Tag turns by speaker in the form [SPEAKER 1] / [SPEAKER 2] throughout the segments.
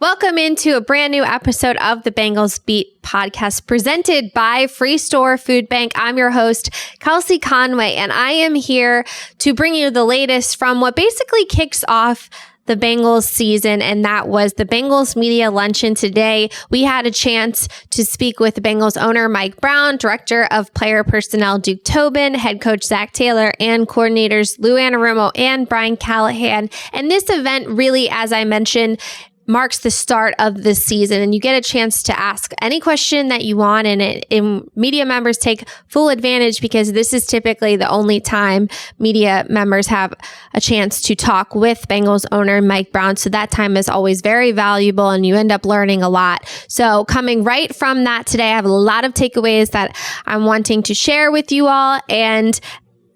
[SPEAKER 1] Welcome into a brand new episode of the Bengals Beat Podcast presented by Free Store Food Bank. I'm your host, Kelsey Conway, and I am here to bring you the latest from what basically kicks off the Bengals season, and that was the Bengals media luncheon today. We had a chance to speak with the Bengals owner, Mike Brown, director of player personnel, Duke Tobin, head coach, Zach Taylor, and coordinators, Lou Anarumo and Brian Callahan. And this event really, as I mentioned, marks the start of the season, and you get a chance to ask any question that you want, and media members take full advantage because this is typically the only time media members have a chance to talk with Bengals owner Mike Brown. So that time is always very valuable and you end up learning a lot. So coming right from that today, I have a lot of takeaways that I'm wanting to share with you all. And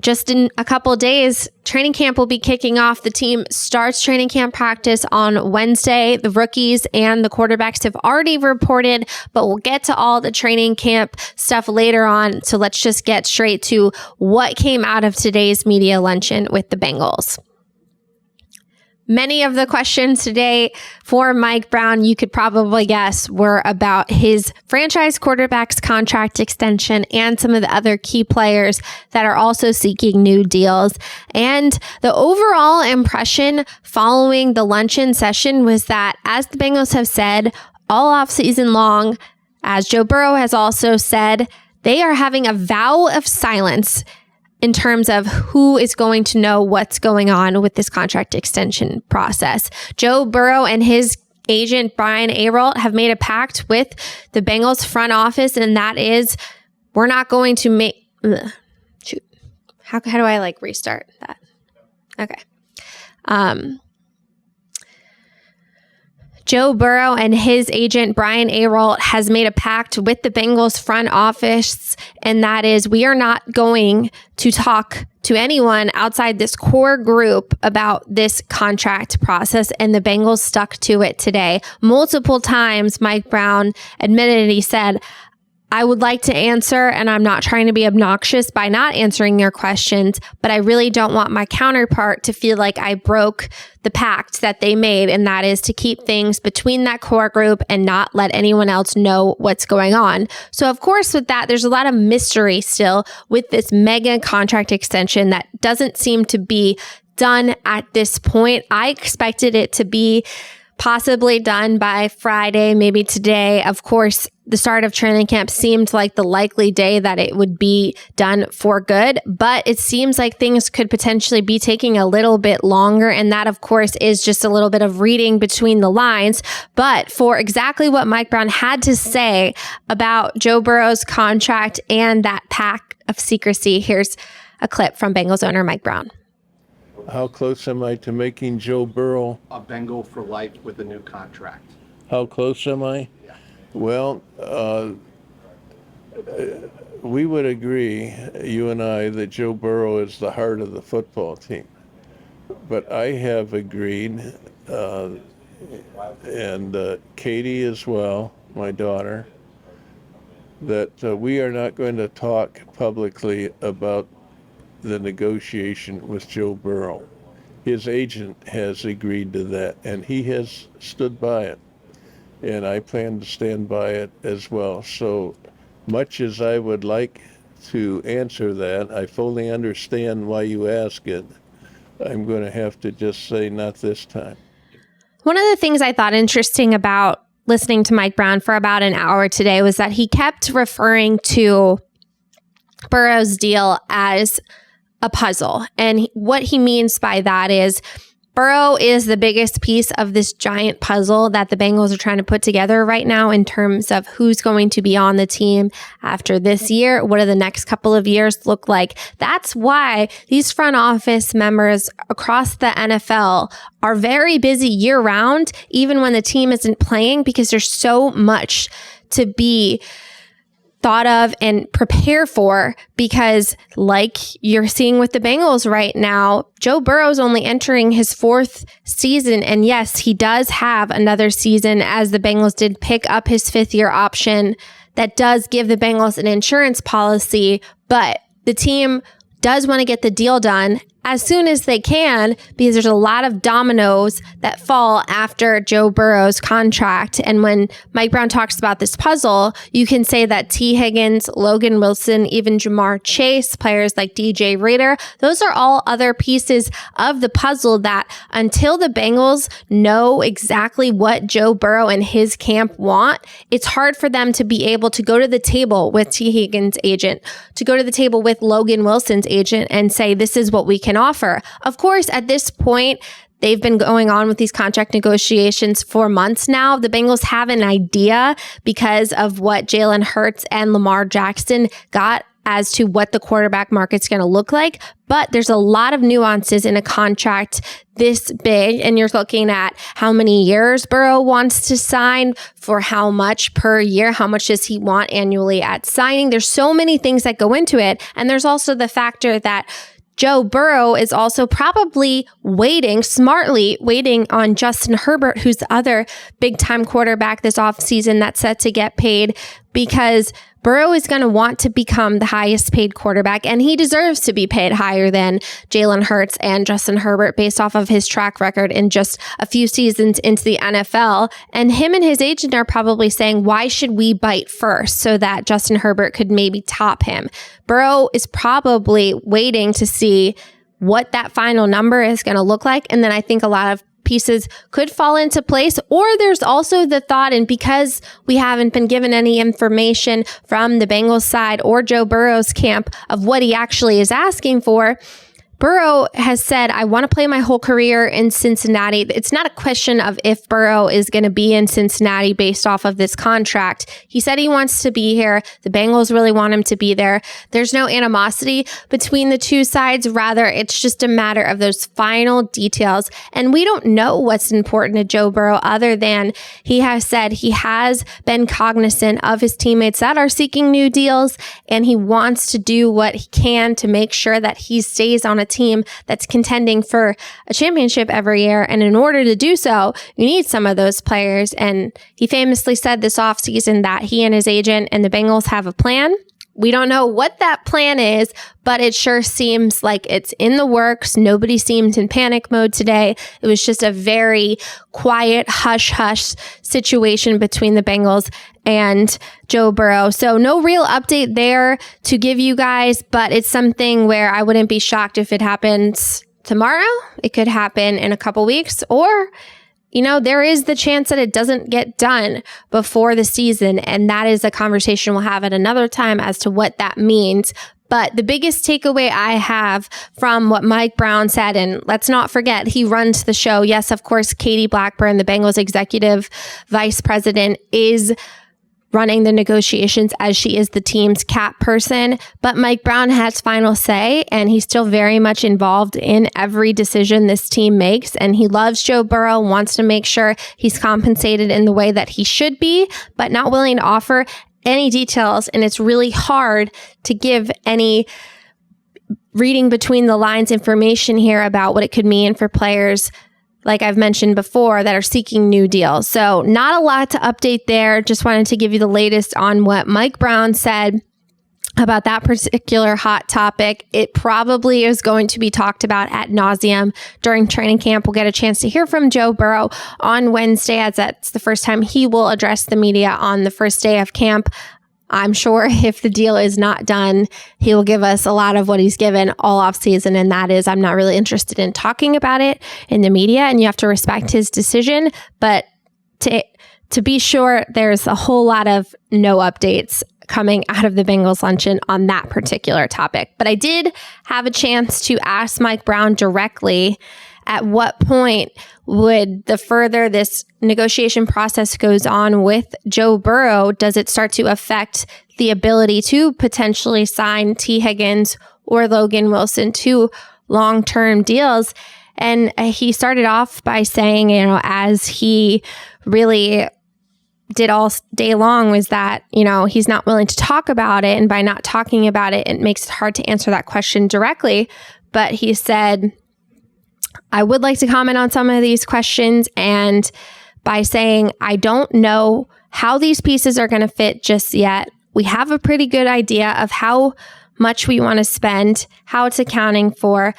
[SPEAKER 1] just in a couple of days, training camp will be kicking off. The team starts training camp practice on Wednesday. The rookies and the quarterbacks have already reported, but we'll get to all the training camp stuff later on. So let's just get straight to what came out of today's media luncheon with the Bengals. Many of the questions today for Mike Brown, you could probably guess, were about his franchise quarterback's contract extension and some of the other key players that are also seeking new deals. And the overall impression following the luncheon session was that, as the Bengals have said all offseason long, as Joe Burrow has also said, they are having a vow of silence in terms of who is going to know what's going on with this contract extension process. Joe Burrow and his agent, Brian Arolt, have made a pact with the Bengals front office, and that is, we're not going to make... How do I restart that? Okay. Joe Burrow and his agent, Brian Arolt, has made a pact with the Bengals front office, and that is, we are not going to talk to anyone outside this core group about this contract process, and the Bengals stuck to it today. Multiple times, Mike Brown admitted, he said, I would like to answer, and I'm not trying to be obnoxious by not answering your questions, but I really don't want my counterpart to feel like I broke the pact that they made, and that is to keep things between that core group and not let anyone else know what's going on. So of course, with that, there's a lot of mystery still with this mega contract extension that doesn't seem to be done at this point. I expected it to be possibly done by Friday, maybe today. Of course, the start of training camp seemed like the likely day that it would be done for good, but it seems like things could potentially be taking a little bit longer. And that, of course, is just a little bit of reading between the lines. But for exactly what Mike Brown had to say about Joe Burrow's contract and that pact of secrecy, here's a clip from Bengals owner Mike Brown.
[SPEAKER 2] How close am I to making Joe Burrow
[SPEAKER 3] a Bengal for life with a new contract?
[SPEAKER 2] How close am I?
[SPEAKER 3] Yeah.
[SPEAKER 2] Well, we would agree, you and I, that Joe Burrow is the heart of the football team. But I have agreed, and Katie as well, my daughter, that we are not going to talk publicly about the negotiation with Joe Burrow. His agent has agreed to that, and he has stood by it. And I plan to stand by it as well. So much as I would like to answer that, I fully understand why you ask it. I'm going to have to just say not this time.
[SPEAKER 1] One of the things I thought interesting about listening to Mike Brown for about an hour today was that he kept referring to Burrow's deal as a puzzle. And what he means by that is Burrow is the biggest piece of this giant puzzle that the Bengals are trying to put together right now in terms of who's going to be on the team after this year. What do the next couple of years look like? That's why these front office members across the NFL are very busy year round, even when the team isn't playing, because there's so much to be thought of and prepare for, because like you're seeing with the Bengals right now, Joe Burrow's only entering his fourth season. And yes, he does have another season, as the Bengals did pick up his fifth-year option that does give the Bengals an insurance policy, but the team does want to get the deal done. as soon as they can, because there's a lot of dominoes that fall after Joe Burrow's contract. And when Mike Brown talks about this puzzle, you can say that T. Higgins, Logan Wilson, even Jamar Chase, players like DJ Reader, those are all other pieces of the puzzle that until the Bengals know exactly what Joe Burrow and his camp want, it's hard for them to be able to go to the table with T. Higgins' agent, to go to the table with Logan Wilson's agent and say, this is what we can offer. Of course, at this point, they've been going on with these contract negotiations for months now. The Bengals have an idea because of what Jalen Hurts and Lamar Jackson got as to what the quarterback market's going to look like. But there's a lot of nuances in a contract this big. And you're looking at how many years Burrow wants to sign, for how much per year, how much does he want annually at signing. There's so many things that go into it. And there's also the factor that Joe Burrow is also probably smartly waiting on Justin Herbert, who's the other big-time quarterback this offseason that's set to get paid, because Burrow is going to want to become the highest paid quarterback, and he deserves to be paid higher than Jalen Hurts and Justin Herbert based off of his track record in just a few seasons into the NFL. And him and his agent are probably saying, why should we bite first so that Justin Herbert could maybe top him? Burrow is probably waiting to see what that final number is going to look like. And then I think a lot of pieces could fall into place. Or there's also the thought, and because we haven't been given any information from the Bengals side or Joe Burrow's camp of what he actually is asking for, Burrow has said, I want to play my whole career in Cincinnati. It's not a question of if Burrow is going to be in Cincinnati based off of this contract. He said he wants to be here. The Bengals really want him to be there. There's no animosity between the two sides. Rather, it's just a matter of those final details. And we don't know what's important to Joe Burrow other than he has said he has been cognizant of his teammates that are seeking new deals, and he wants to do what he can to make sure that he stays on a team that's contending for a championship every year. And in order to do so, you need some of those players. And he famously said this offseason that he and his agent and the Bengals have a plan. We don't know what that plan is, but it sure seems like it's in the works. Nobody seemed in panic mode today. It was just a very quiet, hush-hush situation between the Bengals and Joe Burrow. So no real update there to give you guys, but it's something where I wouldn't be shocked if it happens tomorrow. It could happen in a couple weeks, or there is the chance that it doesn't get done before the season. And that is a conversation we'll have at another time as to what that means. But the biggest takeaway I have from what Mike Brown said, and let's not forget, he runs the show. Yes, of course, Katie Blackburn, the Bengals executive vice president, is running the negotiations as she is the team's cap person. But Mike Brown has final say, and he's still very much involved in every decision this team makes. And he loves Joe Burrow, wants to make sure he's compensated in the way that he should be, but not willing to offer any details. And it's really hard to give any reading between the lines information here about what it could mean for players, like I've mentioned before, that are seeking new deals. So not a lot to update there. Just wanted to give you the latest on what Mike Brown said about that particular hot topic. It probably is going to be talked about ad nauseum during training camp. We'll get a chance to hear from Joe Burrow on Wednesday, as that's the first time he will address the media on the first day of camp. I'm sure if the deal is not done, he will give us a lot of what he's given all offseason, and that is, I'm not really interested in talking about it in the media, and you have to respect his decision. But to be sure, there's a whole lot of no updates coming out of the Bengals luncheon on that particular topic. But I did have a chance to ask Mike Brown directly, at what point would the further this negotiation process goes on with Joe Burrow, does it start to affect the ability to potentially sign T. Higgins or Logan Wilson to long-term deals? And he started off by saying, as he really did all day long, was that, he's not willing to talk about it. And by not talking about it, it makes it hard to answer that question directly. But he said, I would like to comment on some of these questions, and by saying, I don't know how these pieces are going to fit just yet. We have a pretty good idea of how much we want to spend, how it's accounting for,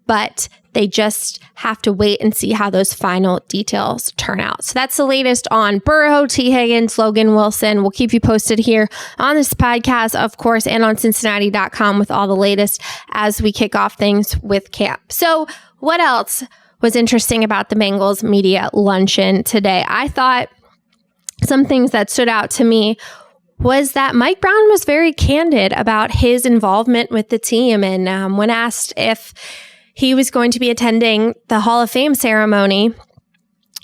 [SPEAKER 1] but they just have to wait and see how those final details turn out. So that's the latest on Burrow, T. Higgins, Logan Wilson. We'll keep you posted here on this podcast, of course, and on Cincinnati.com with all the latest as we kick off things with camp. So what else was interesting about the Bengals media luncheon today? I thought some things that stood out to me was that Mike Brown was very candid about his involvement with the team. And when asked if he was going to be attending the Hall of Fame ceremony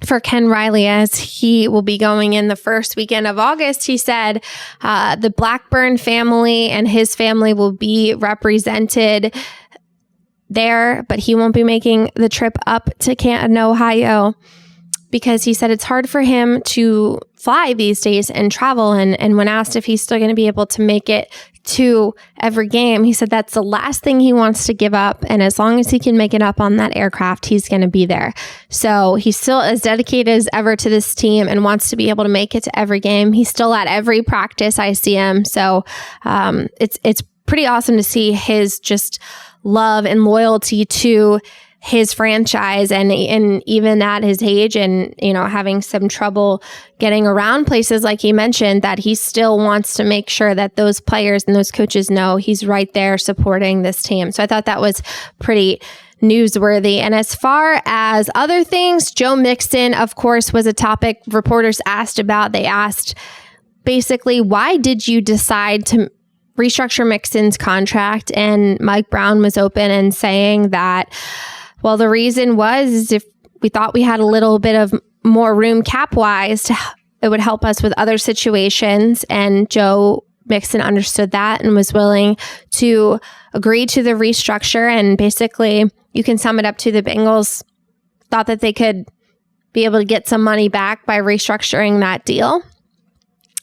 [SPEAKER 1] for Ken Riley, as he will be going in the first weekend of August, he said the Blackburn family and his family will be represented there, but he won't be making the trip up to Canton, Ohio, because he said it's hard for him to fly these days and travel. And when asked if he's still going to be able to make it to every game, he said that's the last thing he wants to give up. And as long as he can make it up on that aircraft, he's going to be there. So he's still as dedicated as ever to this team and wants to be able to make it to every game. He's still at every practice I see him. So it's pretty awesome to see his just love and loyalty to his franchise, and even at his age and, having some trouble getting around places like he mentioned, that he still wants to make sure that those players and those coaches know he's right there supporting this team. So I thought that was pretty newsworthy. And as far as other things, Joe Mixon, of course, was a topic reporters asked about. They asked basically, why did you decide to restructure Mixon's contract? And Mike Brown was open and saying that, well, the reason was if we thought we had a little bit of more room cap-wise, it would help us with other situations. And Joe Mixon understood that and was willing to agree to the restructure. And basically, you can sum it up to the Bengals thought that they could be able to get some money back by restructuring that deal.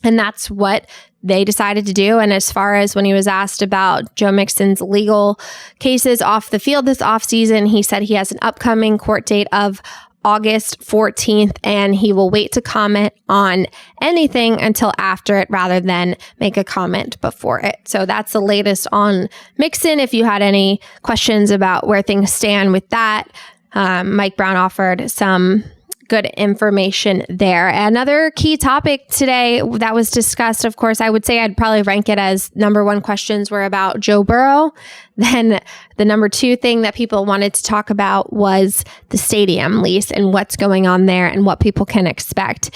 [SPEAKER 1] And that's what they decided to do. And as far as when he was asked about Joe Mixon's legal cases off the field this offseason, he said he has an upcoming court date of August 14th, and he will wait to comment on anything until after it rather than make a comment before it. So that's the latest on Mixon. If you had any questions about where things stand with that, Mike Brown offered some good information there. Another key topic today that was discussed, of course, I would say I'd probably rank it as number one questions were about Joe Burrow. Then the number two thing that people wanted to talk about was the stadium lease and what's going on there and what people can expect.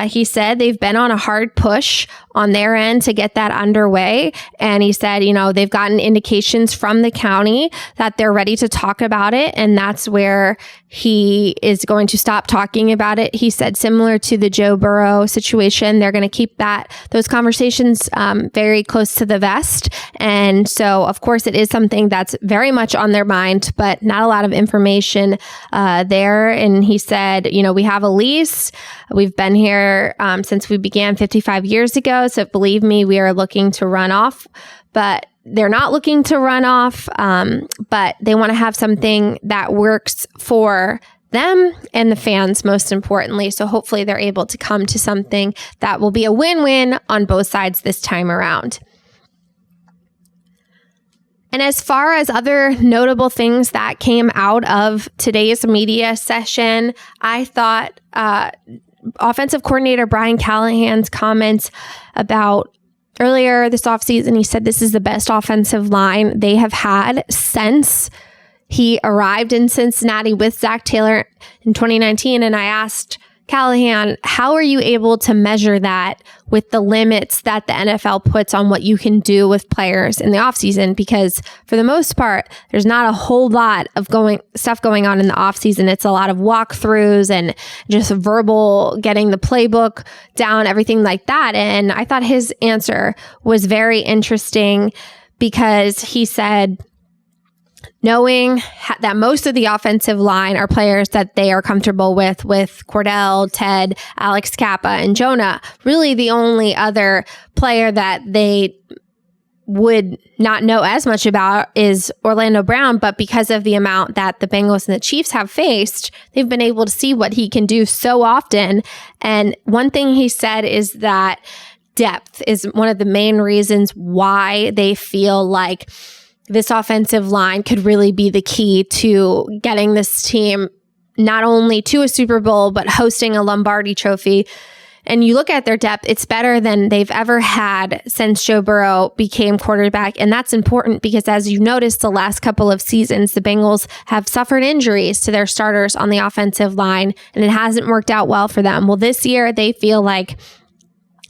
[SPEAKER 1] He said they've been on a hard push on their end to get that underway. And he said, they've gotten indications from the county that they're ready to talk about it. And that's where he is going to stop talking about it. He said, similar to the Joe Burrow situation, they're going to keep those conversations very close to the vest. And so, of course, it is something that's very much on their mind, but not a lot of information there. And he said, we have a lease. We've been here since we began 55 years ago. So believe me, we are looking to run off, but they're not looking to run off, but they want to have something that works for them and the fans, most importantly. So hopefully they're able to come to something that will be a win-win on both sides this time around. And as far as other notable things that came out of today's media session, I thought offensive coordinator Brian Callahan's comments about earlier this offseason, he said this is the best offensive line they have had since he arrived in Cincinnati with Zach Taylor in 2019. And I asked Callahan, how are you able to measure that with the limits that the NFL puts on what you can do with players in the offseason? Because for the most part, there's not a whole lot of stuff going on in the offseason. It's a lot of walkthroughs and just verbal, getting the playbook down, everything like that. And I thought his answer was very interesting because he said, knowing that most of the offensive line are players that they are comfortable with Cordell, Ted, Alex Kappa, and Jonah. Really the only other player that they would not know as much about is Orlando Brown, but because of the amount that the Bengals and the Chiefs have faced, they've been able to see what he can do so often. And one thing he said is that depth is one of the main reasons why they feel like this offensive line could really be the key to getting this team not only to a Super Bowl, but hosting a Lombardi Trophy. And you look at their depth, it's better than they've ever had since Joe Burrow became quarterback. And that's important because, as you noticed, the last couple of seasons, the Bengals have suffered injuries to their starters on the offensive line, and it hasn't worked out well for them. Well, this year, they feel like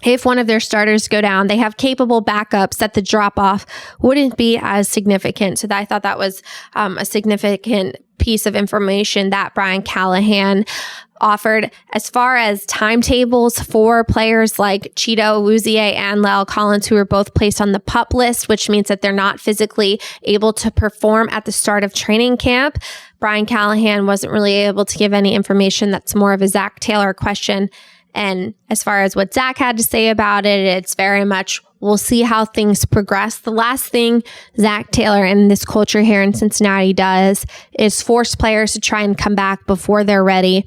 [SPEAKER 1] if one of their starters go down, they have capable backups that the drop-off wouldn't be as significant. So I thought that was a significant piece of information that Brian Callahan offered. As far as timetables for players like Cheeto Awuzie and La'el Collins, who were both placed on the PUP list, which means that they're not physically able to perform at the start of training camp, Brian Callahan wasn't really able to give any information. That's more of a Zach Taylor question. And as far as what Zach had to say about it, it's very much, we'll see how things progress. The last thing Zach Taylor and this culture here in Cincinnati does is force players to try and come back before they're ready.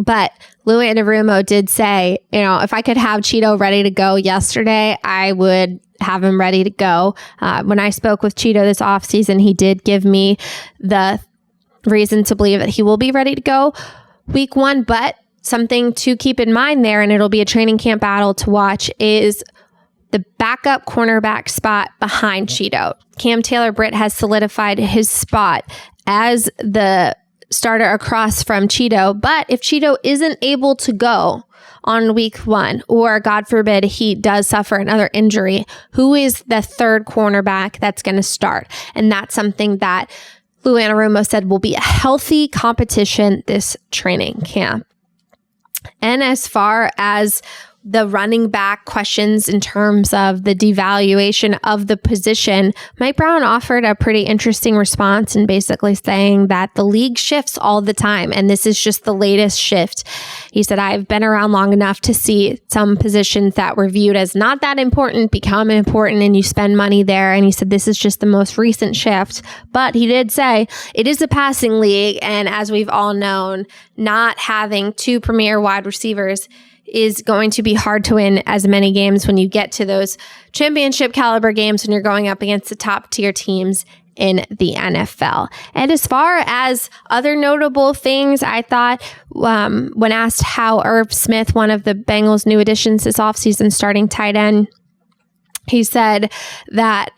[SPEAKER 1] But Lou Anarumo did say, if I could have Cheeto ready to go yesterday, I would have him ready to go. When I spoke with Cheeto this offseason, he did give me the reason to believe that he will be ready to go week 1, but something to keep in mind there, and it'll be a training camp battle to watch, is the backup cornerback spot behind Cheeto. Cam Taylor-Britt has solidified his spot as the starter across from Cheeto, but if Cheeto isn't able to go on week 1, or God forbid he does suffer another injury, who is the third cornerback that's going to start? And that's something that Lou Anarumo said will be a healthy competition this training camp. And as far as the running back questions in terms of the devaluation of the position, Mike Brown offered a pretty interesting response and basically saying that the league shifts all the time. And this is just the latest shift. He said, I've been around long enough to see some positions that were viewed as not that important become important, and you spend money there. And he said, this is just the most recent shift. But he did say it is a passing league. And as we've all known, not having 2 premier wide receivers is going to be hard to win as many games when you get to those championship caliber games when you're going up against the top tier teams in the NFL. And as far as other notable things, I thought when asked how Irv Smith, one of the Bengals' new additions this offseason, starting tight end, he said that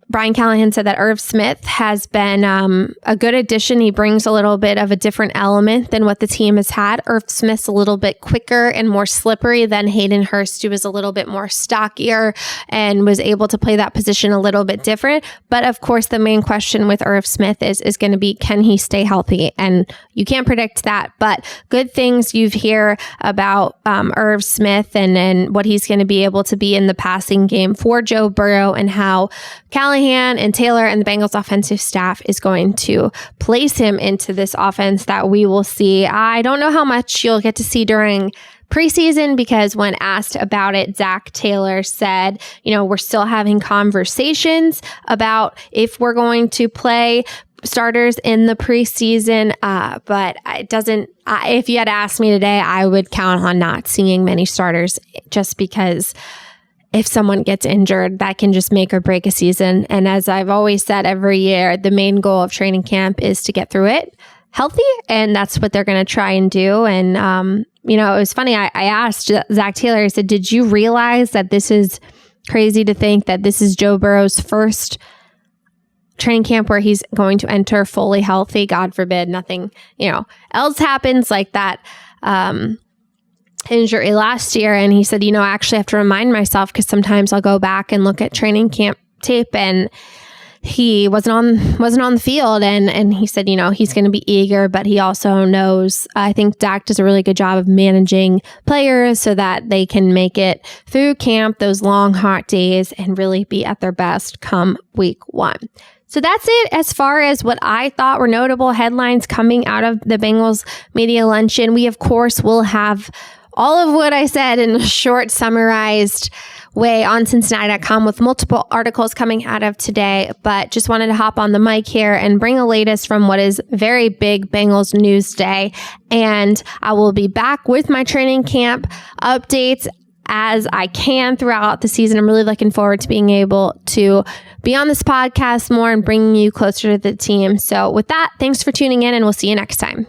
[SPEAKER 1] Brian Callahan said that Irv Smith has been a good addition. He brings a little bit of a different element than what the team has had. Irv Smith's a little bit quicker and more slippery than Hayden Hurst, who was a little bit more stockier and was able to play that position a little bit different. But of course, the main question with Irv Smith is going to be, can he stay healthy? And you can't predict that, but good things you hear about Irv Smith and what he's going to be able to be in the passing game for Joe Burrow, and how Callahan and Taylor and the Bengals offensive staff is going to place him into this offense that we will see. I don't know how much you'll get to see during preseason, because when asked about it, Zach Taylor said, we're still having conversations about if we're going to play starters in the preseason, but it doesn't. If you had asked me today, I would count on not seeing many starters, just because if someone gets injured, that can just make or break a season. And as I've always said every year, the main goal of training camp is to get through it healthy, and that's what they're going to try and do. And it was funny. I asked Zach Taylor, I said, did you realize that this is crazy to think that this is Joe Burrow's first training camp where he's going to enter fully healthy? God forbid nothing, else happens like that injury last year. And he said, I actually have to remind myself, because sometimes I'll go back and look at training camp tape and he wasn't on the field. And he said, he's going to be eager, but he also knows, I think Dak does a really good job of managing players so that they can make it through camp, those long, hot days, and really be at their best come week 1. So that's it as far as what I thought were notable headlines coming out of the Bengals media luncheon. We, of course, will have all of what I said in a short, summarized way on Cincinnati.com with multiple articles coming out of today, but just wanted to hop on the mic here and bring the latest from what is very big Bengals news day. And I will be back with my training camp updates as I can throughout the season. I'm really looking forward to being able to be on this podcast more and bringing you closer to the team. So with that, thanks for tuning in, and we'll see you next time.